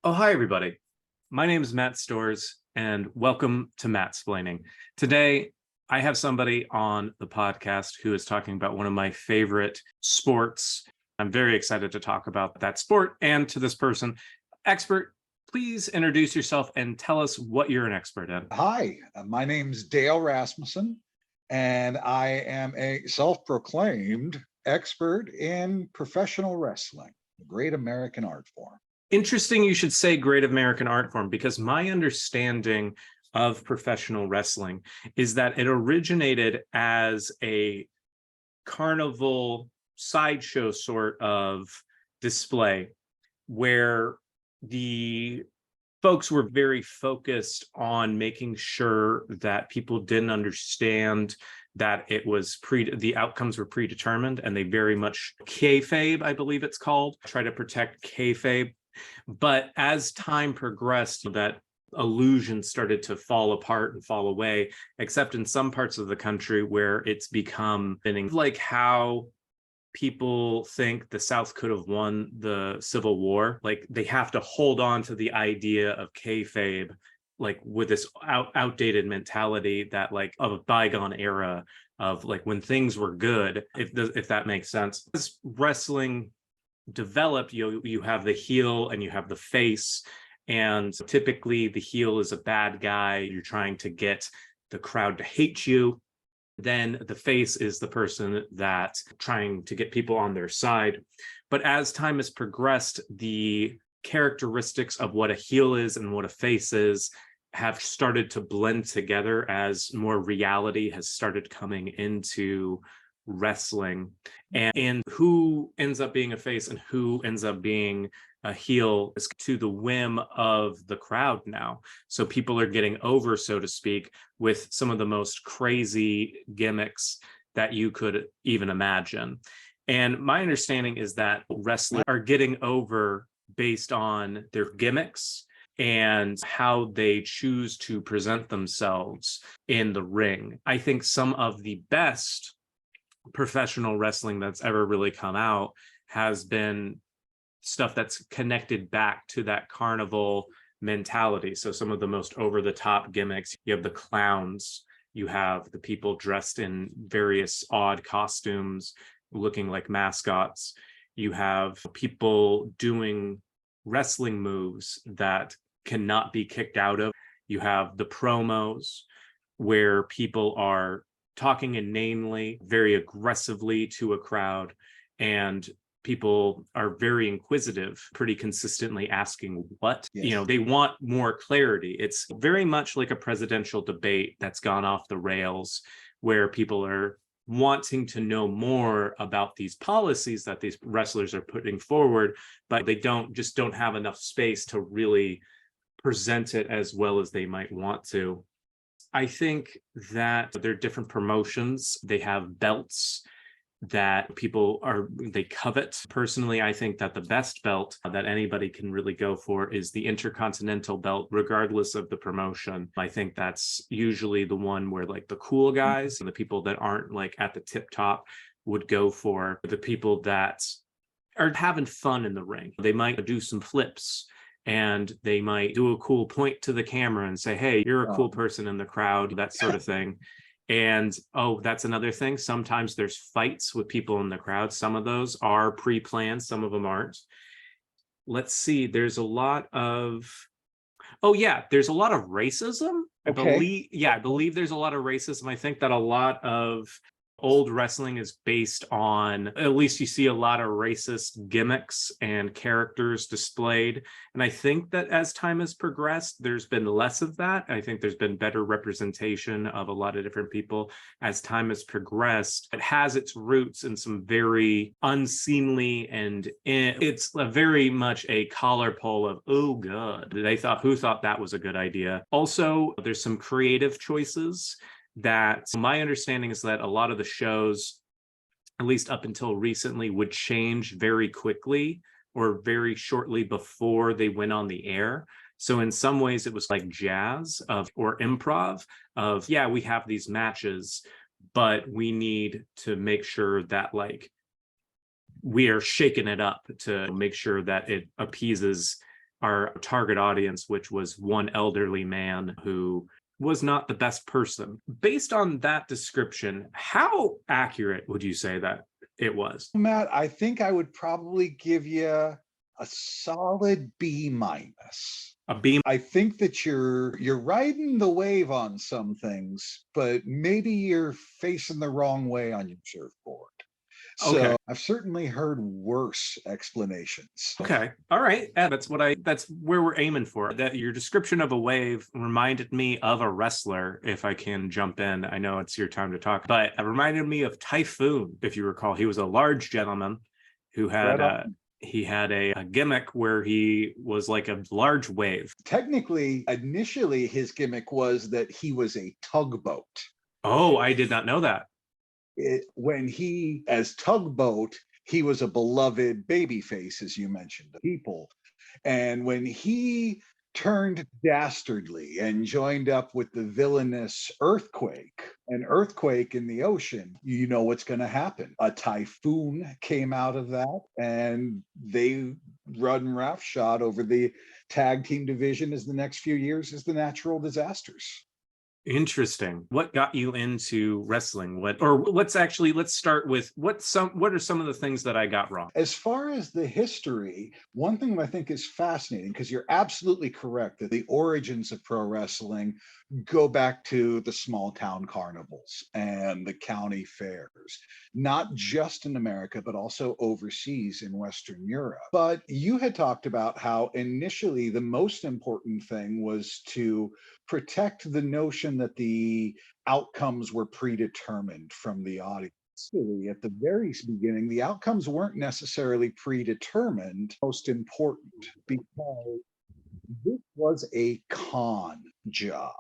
Oh, hi, everybody. My name is Matt Storrs, and welcome to Mattsplaining. Today, I have somebody on the podcast who is talking about one of my favorite sports. I'm very excited to talk about that sport and to this person. Expert, please introduce yourself and tell us what you're an expert in. Hi, my name's Dale Rasmussen, and I am a self-proclaimed expert in professional wrestling, the great American art form. Interesting you should say great American art form, because my understanding of professional wrestling is that it originated as a carnival sideshow sort of display where the folks were very focused on making sure that people didn't understand that it was the outcomes were predetermined, and they very much kayfabe, I believe it's called, try to protect kayfabe. But as time progressed, that illusion started to fall apart and fall away, except in some parts of the country where it's become like how people think the South could have won the Civil War. Like they have to hold on to the idea of kayfabe, like with this outdated mentality that like of a bygone era of like when things were good, if that makes sense. As wrestling developed, you have the heel and you have the face, and typically the heel is a bad guy. You're trying to get the crowd to hate you. Then the face is the person that's trying to get people on their side. But as time has progressed, the characteristics of what a heel is and what a face is have started to blend together as more reality has started coming into wrestling. And who ends up being a face and who ends up being a heel is to the whim of the crowd now. So people are getting over, so to speak, with some of the most crazy gimmicks that you could even imagine. And my understanding is that wrestlers are getting over based on their gimmicks and how they choose to present themselves in the ring. I think some of the best professional wrestling that's ever really come out has been stuff that's connected back to that carnival mentality. So some of the most over-the-top gimmicks, you have the clowns, you have the people dressed in various odd costumes looking like mascots, you have people doing wrestling moves that cannot be kicked out of, you have the promos where people are talking inanely, very aggressively to a crowd, and people are very inquisitive, pretty consistently asking what. Yes. They want more clarity. It's very much like a presidential debate that's gone off the rails, where people are wanting to know more about these policies that these wrestlers are putting forward, but they don't have enough space to really present it as well as they might want to. I think that they're different promotions. They have belts that they covet. Personally, I think that the best belt that anybody can really go for is the Intercontinental belt, regardless of the promotion. I think that's usually the one where like the cool guys and the people that aren't like at the tip top would go for. The people that are having fun in the ring, they might do some flips, and they might do a cool point to the camera and say, hey, you're a cool person in the crowd, that sort of thing. And that's another thing. Sometimes there's fights with people in the crowd. Some of those are pre-planned, some of them aren't. Let's see, there's a lot of there's a lot of racism. I believe there's a lot of racism. I think that a lot of old wrestling is based on, at least you see a lot of racist gimmicks and characters displayed. And I think that as time has progressed, there's been less of that. I think there's been better representation of a lot of different people as time has progressed. It has its roots in some very unseemly, and it's very much a collar pull of, oh god, who thought that was a good idea. Also, there's some creative choices that my understanding is that a lot of the shows, at least up until recently, would change very quickly or very shortly before they went on the air. So in some ways it was like jazz or improv of, we have these matches, but we need to make sure that like we are shaking it up to make sure that it appeases our target audience, which was one elderly man who was not the best person. Based on that description, how accurate would you say that it was? Matt, I think I would probably give you a solid B minus. A beam? I think that you're riding the wave on some things, but maybe you're facing the wrong way on your surfboard. Okay. So I've certainly heard worse explanations. Okay. All right. Yeah, that's where we're aiming for. That your description of a wave reminded me of a wrestler, if I can jump in. I know it's your time to talk, but it reminded me of Typhoon, if you recall. He was a large gentleman who had he had a gimmick where he was like a large wave. Technically, initially his gimmick was that he was a tugboat. Oh, I did not know that. When he, as tugboat, he was a beloved babyface, as you mentioned, the people. And when he turned dastardly and joined up with the villainous Earthquake, an earthquake in the ocean, you know what's going to happen. A typhoon came out of that, and they run roughshod over the tag team division as the next few years as the natural disasters. Interesting. What got you into wrestling? Let's start with what are some of the things that I got wrong? As far as the history, one thing I think is fascinating, because you're absolutely correct that the origins of pro wrestling go back to the small town carnivals and the county fairs, not just in America, but also overseas in Western Europe. But you had talked about how initially the most important thing was to protect the notion that the outcomes were predetermined from the audience. At the very beginning, the outcomes weren't necessarily predetermined. Most important, because this was a con job.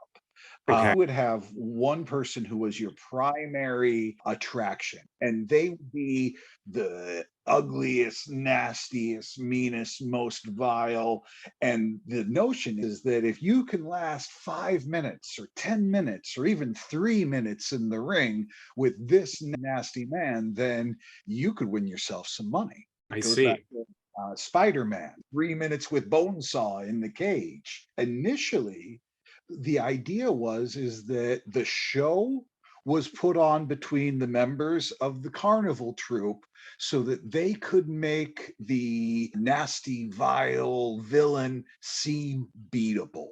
Okay. You would have one person who was your primary attraction, and they would be the ugliest, nastiest, meanest, most vile. And the notion is that if you can last 5 minutes or 10 minutes or even 3 minutes in the ring with this nasty man, then you could win yourself some money. I see. Spider-Man, 3 minutes with Bonesaw in the cage. Initially, the idea is that the show was put on between the members of the carnival troupe so that they could make the nasty, vile villain seem beatable.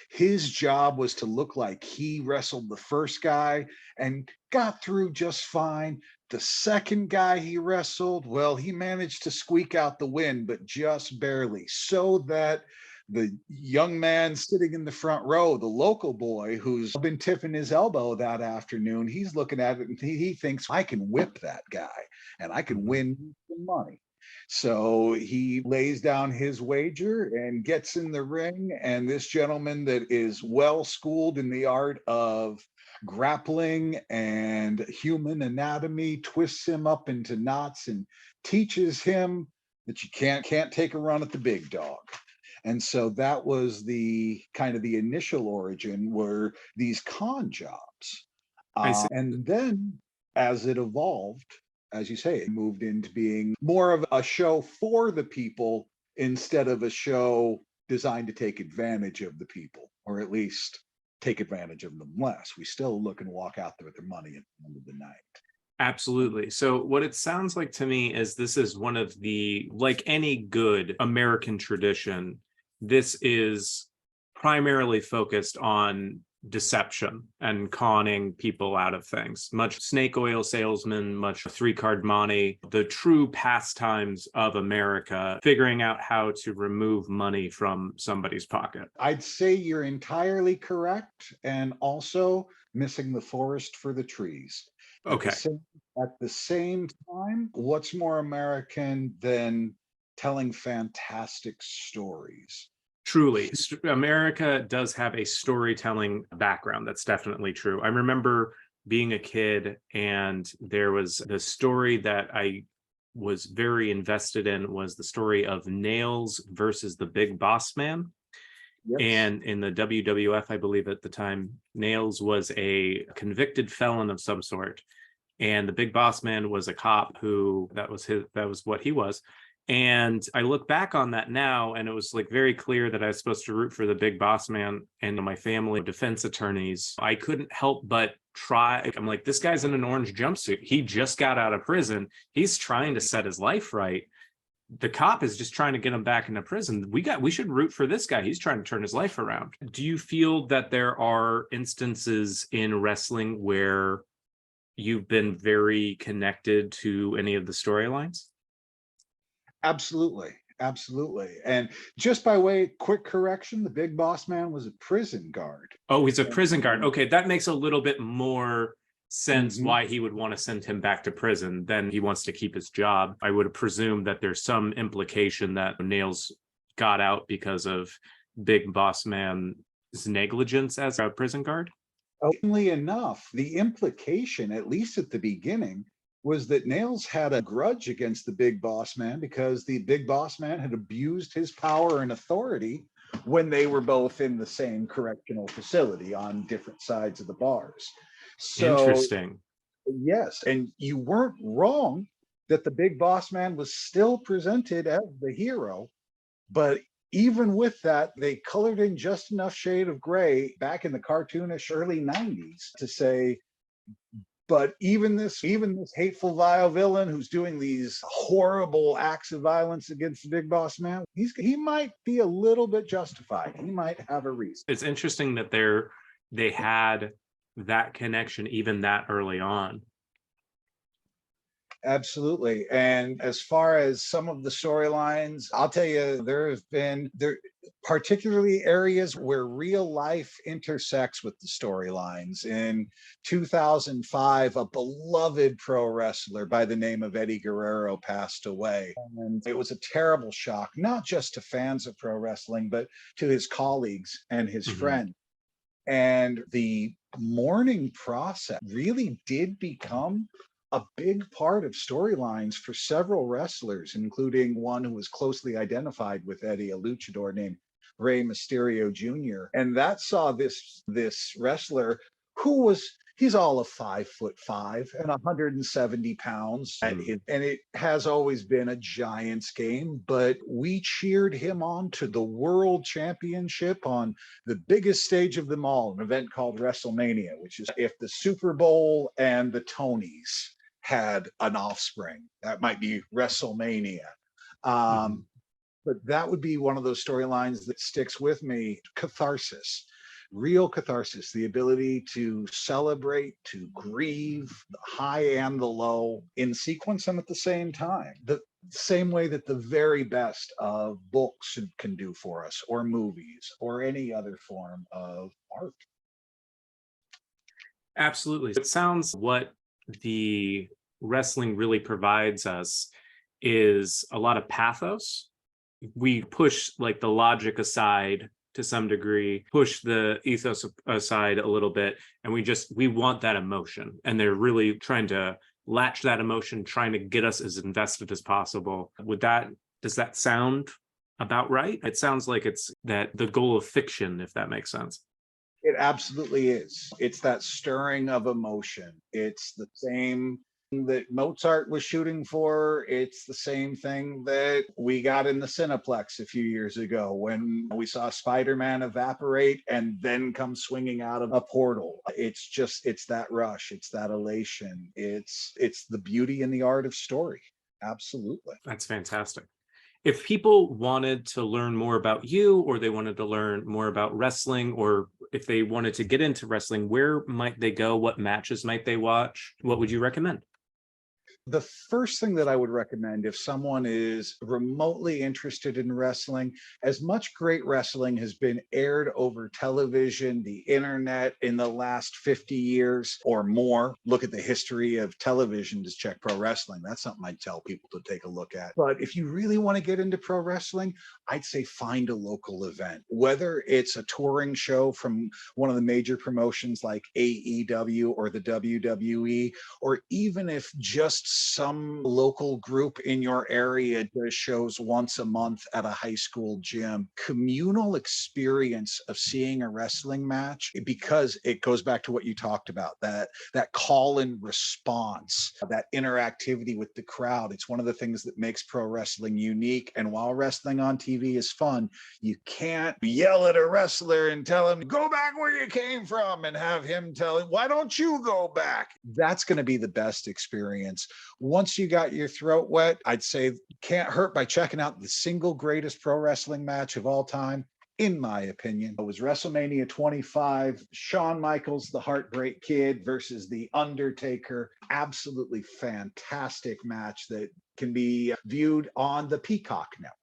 His job was to look like he wrestled the first guy and got through just fine. The second guy he wrestled, well, he managed to squeak out the win, but just barely, so that the young man sitting in the front row, the local boy who's been tipping his elbow that afternoon, he's looking at it and he thinks, I can whip that guy and I can win some money. So he lays down his wager and gets in the ring. And this gentleman that is well schooled in the art of grappling and human anatomy twists him up into knots and teaches him that you can't take a run at the big dog. And so that was the kind of the initial origin, were these con jobs. And then as it evolved, as you say, it moved into being more of a show for the people instead of a show designed to take advantage of the people, or at least take advantage of them less. We still look and walk out there with their money at the end of the night. Absolutely. So what it sounds like to me is this is one of the, like any good American tradition, this is primarily focused on deception and conning people out of things. Much snake oil salesman, much three-card money, the true pastimes of America, figuring out how to remove money from somebody's pocket. I'd say you're entirely correct, and also missing the forest for the trees. Okay. At the same time, what's more American than telling fantastic stories? Truly, America does have a storytelling background. That's definitely true. I remember being a kid, and there was the story that I was very invested in was the story of Nails versus the Big Boss Man. Yes. And in the WWF, I believe at the time, Nails was a convicted felon of some sort. And the Big Boss Man was a cop that was what he was. And I look back on that now, and it was like very clear that I was supposed to root for the big boss man and my family defense attorneys. I couldn't help but try. I'm like, this guy's in an orange jumpsuit. He just got out of prison. He's trying to set his life right. The cop is just trying to get him back into prison. We should root for this guy. He's trying to turn his life around. Do you feel that there are instances in wrestling where you've been very connected to any of the storylines? Absolutely. Absolutely. And just by way, quick correction, the big boss man was a prison guard. Oh, he's a prison guard. Okay, that makes a little bit more sense Mhm. why he would want to send him back to prison than he wants to keep his job. I would presume that there's some implication that Nails got out because of Big Boss Man's negligence as a prison guard. Oddly enough, the implication, at least at the beginning, was that Nails had a grudge against the big boss man because the big boss man had abused his power and authority when they were both in the same correctional facility on different sides of the bars. So, Interesting. yes, and you weren't wrong that the big boss man was still presented as the hero, but even with that, they colored in just enough shade of gray back in the cartoonish early 90s to say, but even this hateful, vile villain who's doing these horrible acts of violence against the big boss man, he might be a little bit justified. He might have a reason. It's interesting that they had that connection even that early on. Absolutely. And as far as some of the storylines, I'll tell you, there particularly areas where real life intersects with the storylines. In 2005, a beloved pro wrestler by the name of Eddie Guerrero passed away. And it was a terrible shock, not just to fans of pro wrestling, but to his colleagues and his Mhm. friends. And the mourning process really did become a big part of storylines for several wrestlers, including one who was closely identified with Eddie, a luchador named Rey Mysterio Jr. And that saw this wrestler who was he's all of 5'5" and 170 pounds. Mm. And it has always been a Giants game, but we cheered him on to the world championship on the biggest stage of them all, an event called WrestleMania, which is if the Super Bowl and the Tonys had an offspring, that might be WrestleMania. Mhm. But that would be one of those storylines that sticks with me. Catharsis, real catharsis, the ability to celebrate, to grieve the high and the low in sequence and at the same time. The same way that the very best of books can do for us, or movies, or any other form of art. Absolutely. It sounds what the wrestling really provides us is a lot of pathos. We push like the logic aside to some degree, push the ethos aside a little bit, and we want that emotion. And they're really trying to latch that emotion, trying to get us as invested as possible. Does that sound about right? It sounds like it's that the goal of fiction, if that makes sense. It absolutely is. It's that stirring of emotion. It's the same thing that Mozart was shooting for. It's the same thing that we got in the Cineplex a few years ago when we saw Spider-Man evaporate and then come swinging out of a portal. It's that rush. It's that elation. It's the beauty and the art of story. Absolutely. That's fantastic. If people wanted to learn more about you, or they wanted to learn more about wrestling, or if they wanted to get into wrestling, where might they go? What matches might they watch? What would you recommend? The first thing that I would recommend if someone is remotely interested in wrestling, as much great wrestling has been aired over television, the internet in the last 50 years or more. Look at the history of television to check pro wrestling. That's something I'd tell people to take a look at. But if you really want to get into pro wrestling, I'd say find a local event, whether it's a touring show from one of the major promotions like AEW or the WWE, or even if just some local group in your area does shows once a month at a high school gym. Communal experience of seeing a wrestling match, because it goes back to what you talked about, that call and response, that interactivity with the crowd. It's one of the things that makes pro wrestling unique. And while wrestling on TV is fun, you can't yell at a wrestler and tell him, go back where you came from, and have him tell him, why don't you go back? That's going to be the best experience. Once you got your throat wet, I'd say can't hurt by checking out the single greatest pro wrestling match of all time. In my opinion, it was WrestleMania 25, Shawn Michaels, the Heartbreak Kid versus The Undertaker. Absolutely fantastic match that can be viewed on the Peacock Network.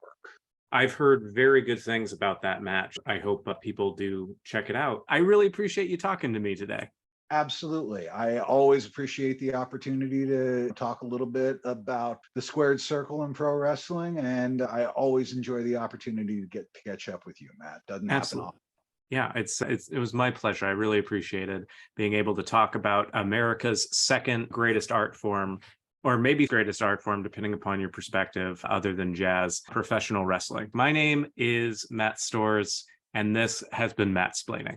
I've heard very good things about that match. I hope people do check it out. I really appreciate you talking to me today. Absolutely. I always appreciate the opportunity to talk a little bit about the squared circle in pro wrestling, and I always enjoy the opportunity to catch up with you, Matt. Doesn't happen often. Yeah, it was my pleasure. I really appreciated being able to talk about America's second greatest art form, or maybe greatest art form, depending upon your perspective, other than jazz, professional wrestling. My name is Matt Storrs, and this has been Mattsplaining.